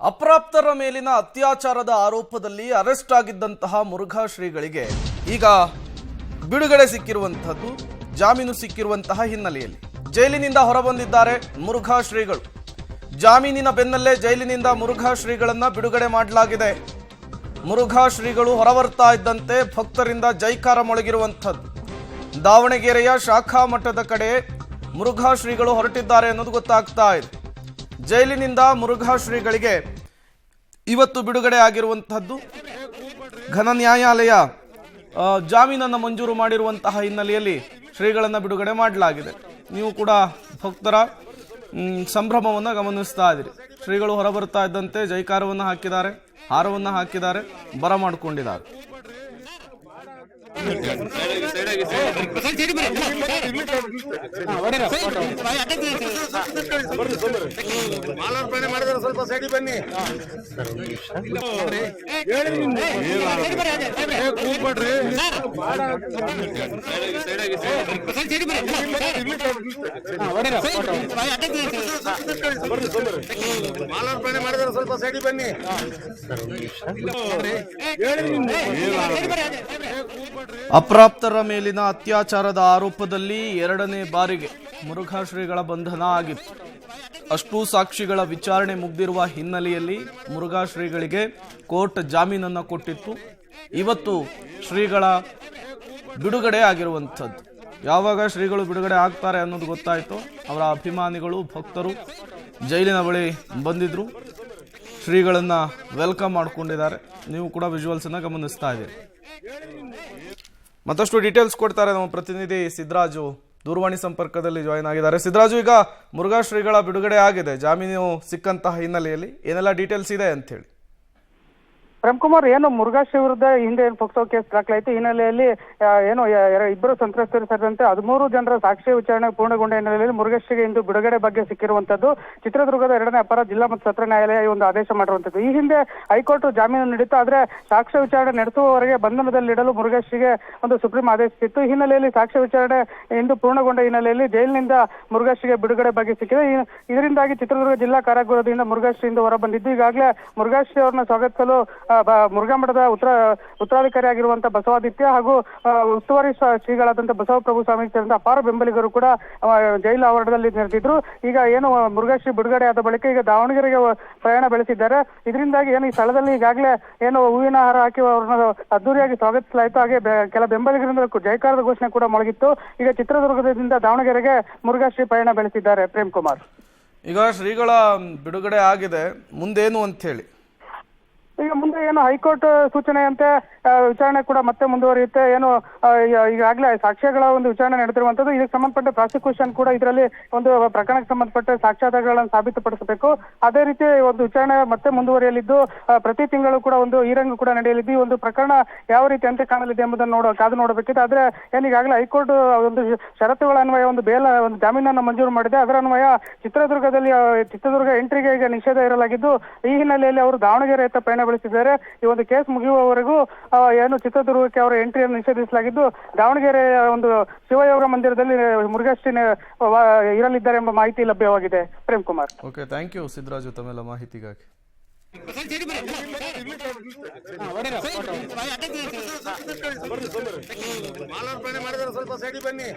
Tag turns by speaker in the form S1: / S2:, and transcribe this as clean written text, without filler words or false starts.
S1: ಅಪ್ರಾಪ್ತರ ಮೇಲಿನ ಅತ್ಯಾಚಾರದ ಆರೋಪದಲ್ಲಿ ಅರೆಸ್ಟ್ ಆಗಿದ್ದಂತಹ ಮುರುಘಾ ಶ್ರೀಗಳಿಗೆ ಈಗ ಬಿಡುಗಡೆ ಸಿಕ್ಕಿರುವಂತದ್ದು, ಜಾಮೀನು ಸಿಕ್ಕಿರುವಂತಹ ಹಿನ್ನೆಲೆಯಲ್ಲಿ ಜೈಲಿನಿಂದ ಹೊರಬಂದಿದ್ದಾರೆ ಮುರುಘಾ ಶ್ರೀಗಳು. ಜಾಮೀನಿನ ಬೆನ್ನಲ್ಲೇ ಜೈಲಿನಿಂದ ಮುರುಘಾ ಶ್ರೀಗಳನ್ನ ಬಿಡುಗಡೆ ಮಾಡಲಾಗಿದೆ. ಮುರುಘಾ ಶ್ರೀಗಳು ಹೊರಬರ್ತಾ ಇದ್ದಂತೆ ಭಕ್ತರಿಂದ ಜೈಕಾರ ಮೊಳಗಿರುವಂಥದ್ದು. ದಾವಣಗೆರೆಯ ಶಾಖಾ ಮಠದ ಕಡೆ ಮುರುಘಾ ಶ್ರೀಗಳು ಹೊರಟಿದ್ದಾರೆ ಅನ್ನೋದು ಗೊತ್ತಾಗ್ತಾ ಇದೆ. ಜೈಲಿನಿಂದ ಮುರುಘಾ ಶ್ರೀಗಳಿಗೆ ಇವತ್ತು ಬಿಡುಗಡೆ ಆಗಿರುವಂತಹದ್ದು. ಘನ ನ್ಯಾಯಾಲಯ ಜಾಮೀನನ್ನು ಮಂಜೂರು ಮಾಡಿರುವಂತಹ ಹಿನ್ನೆಲೆಯಲ್ಲಿ ಶ್ರೀಗಳನ್ನ ಬಿಡುಗಡೆ ಮಾಡಲಾಗಿದೆ. ನೀವು ಕೂಡ ಭಕ್ತರ ಸಂಭ್ರಮವನ್ನು ಗಮನಿಸ್ತಾ ಇದ್ದೀರಿ. ಶ್ರೀಗಳು ಹೊರಬರ್ತಾ ಇದ್ದಂತೆ ಜೈಕಾರವನ್ನು ಹಾಕಿದ್ದಾರೆ, ಹಾರವನ್ನು ಹಾಕಿದ್ದಾರೆ, ಬರ ಮಾಡಿಕೊಂಡಿದ್ದಾರೆ.
S2: ಮಾಲಾರ್ಪಣೆ ಮಾಡಿದ್ರೆ ಸ್ವಲ್ಪ ಸೈಡಿ ಬನ್ನಿ. ಮಾಲಾರ್ಪಣೆ ಮಾಡಿದ್ರೆ ಸ್ವಲ್ಪ ಸೈಡಿ ಬನ್ನಿ.
S1: ಅಪ್ರಾಪ್ತರ ಮೇಲಿನ ಅತ್ಯಾಚಾರದ ಆರೋಪದಲ್ಲಿ ಎರಡನೇ ಬಾರಿಗೆ ಮುರುಘಾ ಶ್ರೀಗಳ ಬಂಧನ ಆಗಿತ್ತು. ಅಷ್ಟೂ ಸಾಕ್ಷಿಗಳ ವಿಚಾರಣೆ ಮುಗಿದಿರುವ ಹಿನ್ನೆಲೆಯಲ್ಲಿ ಮುರುಘಾ ಶ್ರೀಗಳಿಗೆ ಕೋರ್ಟ್ ಜಾಮೀನನ್ನು ಕೊಟ್ಟಿತ್ತು. ಇವತ್ತು ಶ್ರೀಗಳ ಬಿಡುಗಡೆ ಆಗಿರುವಂಥದ್ದು. ಯಾವಾಗ ಶ್ರೀಗಳು ಬಿಡುಗಡೆ ಆಗ್ತಾರೆ ಅನ್ನೋದು ಗೊತ್ತಾಯಿತು, ಅವರ ಅಭಿಮಾನಿಗಳು ಭಕ್ತರು ಜೈಲಿನ ಬಳಿ ಬಂದಿದ್ರು, ಶ್ರೀಗಳನ್ನ ವೆಲ್ಕಮ್ ಮಾಡ್ಕೊಂಡಿದ್ದಾರೆ. ನೀವು ಕೂಡ ವಿಜುವಲ್ಸ್ ಅನ್ನ ಗಮನಿಸ್ತಾ ಇದ್ದೀರಿ. ಮತ್ತಷ್ಟು ಡೀಟೇಲ್ಸ್ ಕೊಡ್ತಾರೆ ನಮ್ಮ ಪ್ರತಿನಿಧಿ ಸಿದ್ದರಾಜು, ದೂರವಾಣಿ ಸಂಪರ್ಕದಲ್ಲಿ ಜಾಯಿನ್ ಆಗಿದ್ದಾರೆ. ಸಿದ್ದರಾಜು, ಈಗ ಮುರುಘಾ ಶ್ರೀಗಳ ಬಿಡುಗಡೆ ಆಗಿದೆ, ಜಾಮೀನು ಸಿಕ್ಕಂತಹ ಹಿನ್ನೆಲೆಯಲ್ಲಿ ಏನೆಲ್ಲ ಡೀಟೇಲ್ಸ್ ಇದೆ ಅಂತ ಹೇಳಿ.
S3: ರಾಮ್ಕುಮಾರ್, ಏನು ಮುರುಘಾ ಶ್ರೀ ವಿರುದ್ಧ ಹಿಂದೆ ಏನು ಪೋಕ್ಸೋ ಕೇಸ್ ದಾಖಲಾಯಿತು. ಹಿನ್ನೆಲೆಯಲ್ಲಿ ಏನು ಇಬ್ಬರು ಸಂತ್ರಸ್ತರು ಸೇರಿದಂತೆ 13 ಜನರ ಸಾಕ್ಷಿ ವಿಚಾರಣೆ ಪೂರ್ಣಗೊಂಡ ಹಿನ್ನೆಲೆಯಲ್ಲಿ ಮುರುಘಾ ಶ್ರೀಗೆ ಇಂದು ಬಿಡುಗಡೆ ಬಗ್ಗೆ ಸಿಕ್ಕಿರುವಂತದ್ದು. ಚಿತ್ರದುರ್ಗದ 2ನೇ ಅಪರ ಜಿಲ್ಲಾ ಮತ್ತು ಸತ್ರ ನ್ಯಾಯಾಲಯ ಈ ಒಂದು ಆದೇಶ ಮಾಡಿರುವಂತದ್ದು. ಈ ಹಿಂದೆ ಹೈಕೋರ್ಟ್ ಜಾಮೀನು ನೀಡಿತ್ತು, ಆದ್ರೆ ಸಾಕ್ಷ್ಯ ವಿಚಾರಣೆ ನಡೆಸುವವರೆಗೆ ಬಂಧನದಲ್ಲಿಡಲು ಮುರುಘಾ ಶ್ರೀಗೆ ಒಂದು ಸುಪ್ರೀಂ ಆದೇಶಿಸಿತ್ತು. ಈ ಹಿನ್ನೆಲೆಯಲ್ಲಿ ಸಾಕ್ಷ್ಯ ವಿಚಾರಣೆ ಇಂದು ಪೂರ್ಣಗೊಂಡ ಹಿನ್ನೆಲೆಯಲ್ಲಿ ಜೈಲಿನಿಂದ ಮುರುಘಾ ಶ್ರೀಗೆ ಬಿಡುಗಡೆ ಬಗ್ಗೆ ಸಿಕ್ಕಿದೆ. ಇದರಿಂದಾಗಿ ಚಿತ್ರದುರ್ಗ ಜಿಲ್ಲಾ ಕಾರಾಗೃಹದಿಂದ ಮುರುಘಾ ಶ್ರೀಯಿಂದ ಹೊರ ಬಂದಿದ್ದು. ಈಗಾಗಲೇ ಮುರುಘಾ ಶ್ರೀ ಅವರನ್ನ ಸ್ವಾಗತಿಸಲು ಮುರುಘಾ ಮಠದ ಉತ್ತರಾಧಿಕಾರಿ ಆಗಿರುವಂತಹ ಬಸವಾದಿತ್ಯ ಹಾಗೂ ಉಸ್ತುವಾರಿ ಶ್ರೀಗಳಾದಂತಹ ಬಸವಪ್ರಭು ಸ್ವಾಮಿ ಸೇರಿದಂತೆ ಅಪಾರ ಬೆಂಬಲಿಗರು ಕೂಡ ಜೈಲು ಆವರಣದಲ್ಲಿ ನೆರೆದಿದ್ರು. ಈಗ ಏನು ಮುರುಘಾ ಶ್ರೀ ಬಿಡುಗಡೆ ಆದ ಬಳಿಕ ಈಗ ದಾವಣಗೆರೆಗೆ ಪ್ರಯಾಣ ಬೆಳೆಸಿದ್ದಾರೆ. ಇದರಿಂದಾಗಿ ಏನು ಈ ಸ್ಥಳದಲ್ಲಿ ಈಗಾಗಲೇ ಏನು ಹೂವಿನ ಹಾರ ಹಾಕಿ ಅವ್ರನ್ನ ಅದ್ದೂರಿಯಾಗಿ ಸ್ವಾಗತಿಸಲಾಯಿತು. ಹಾಗೆ ಕೆಲ ಬೆಂಬಲಿಗರಿಂದ ಜೈಕಾರದ ಘೋಷಣೆ ಕೂಡ ಮೊಳಗಿತ್ತು. ಈಗ ಚಿತ್ರದುರ್ಗದಿಂದ ದಾವಣಗೆರೆಗೆ ಮುರುಘಾ ಶ್ರೀ ಪಯಣ ಬೆಳೆಸಿದ್ದಾರೆ. ಪ್ರೇಮ್ ಕುಮಾರ್,
S1: ಈಗ ಶ್ರೀಗಳ ಬಿಡುಗಡೆ ಆಗಿದೆ, ಮುಂದೇನು ಅಂತ ಹೇಳಿ?
S3: ಈಗ ಮುಂದೆ ಏನು ಹೈಕೋರ್ಟ್ ಸೂಚನೆಯಂತೆ ವಿಚಾರಣೆ ಕೂಡ ಮತ್ತೆ ಮುಂದುವರಿಯುತ್ತೆ. ಏನು ಈಗಾಗಲೇ ಸಾಕ್ಷ್ಯಗಳ ಒಂದು ವಿಚಾರಣೆ ನಡೆದಿರುವಂತದ್ದು. ಇದಕ್ಕೆ ಸಂಬಂಧಪಟ್ಟ ಪ್ರಾಸಿಕ್ಯೂಷನ್ ಕೂಡ ಇದರಲ್ಲಿ ಒಂದು ಪ್ರಕರಣಕ್ಕೆ ಸಂಬಂಧಪಟ್ಟ ಸಾಕ್ಷ್ಯಾಧಾರಗಳನ್ನು ಸಾಬೀತುಪಡಿಸಬೇಕು. ಅದೇ ರೀತಿ ಒಂದು ವಿಚಾರಣೆ ಮತ್ತೆ ಮುಂದುವರಿಯಲಿದ್ದು, ಪ್ರತಿ ತಿಂಗಳು ಕೂಡ ಒಂದು ಹೀರಿಂಗ್ ಕೂಡ ನಡೆಯಲಿದ್ದು. ಈ ಒಂದು ಪ್ರಕರಣ ಯಾವ ರೀತಿ ಅಂತ್ಯ ಕಾಣಲಿದೆ ಎಂಬುದನ್ನು ಕಾದು ನೋಡಬೇಕಿದೆ. ಆದ್ರೆ ಏನೀಗಾಗಲೇ ಹೈಕೋರ್ಟ್ ಒಂದು ಷರತ್ತುಗಳ ಅನ್ವಯ ಒಂದು ಜಾಮೀನನ್ನು ಮಂಜೂರು ಮಾಡಿದೆ. ಅದರ ಅನ್ವಯ ಚಿತ್ರದುರ್ಗ ಎಂಟ್ರಿಗೆ ಈಗ ನಿಷೇಧ ಇರಲಾಗಿದ್ದು, ಈ ಹಿನ್ನೆಲೆಯಲ್ಲಿ ಅವರು ದಾವಣಗೆರೆಯತ್ತ ಪಯಣ ಬೆಳೆಸಿದ್ದಾರೆ. ಈ ಒಂದು ಕೇಸ್ ಮುಗಿಯುವವರೆಗೂ ಏನು ಚಿತ್ರದುರ್ಗಕ್ಕೆ ಅವರ ಎಂಟ್ರಿಯನ್ನು ನಿಷೇಧಿಸಲಾಗಿದ್ದು, ದಾವಣಗೆರೆಯ ಒಂದು ಶಿವಯೋಗ ಮಂದಿರದಲ್ಲಿ ಮುರುಘಾ ಶ್ರೀ ಇರಲಿದ್ದಾರೆ ಎಂಬ ಮಾಹಿತಿ ಲಭ್ಯವಾಗಿದೆ. Prem Kumar,
S1: okay, thank you Siddaraju ತಮ್ಮೆಲ್ಲ ಮಾಹಿತಿಗಾಗಿ.
S2: ಮಾಲಾರ್ಪಣೆ ಮಾಡಿದ್ರೆ ಸ್ವಲ್ಪ ಸೈಡಿ ಬನ್ನಿ.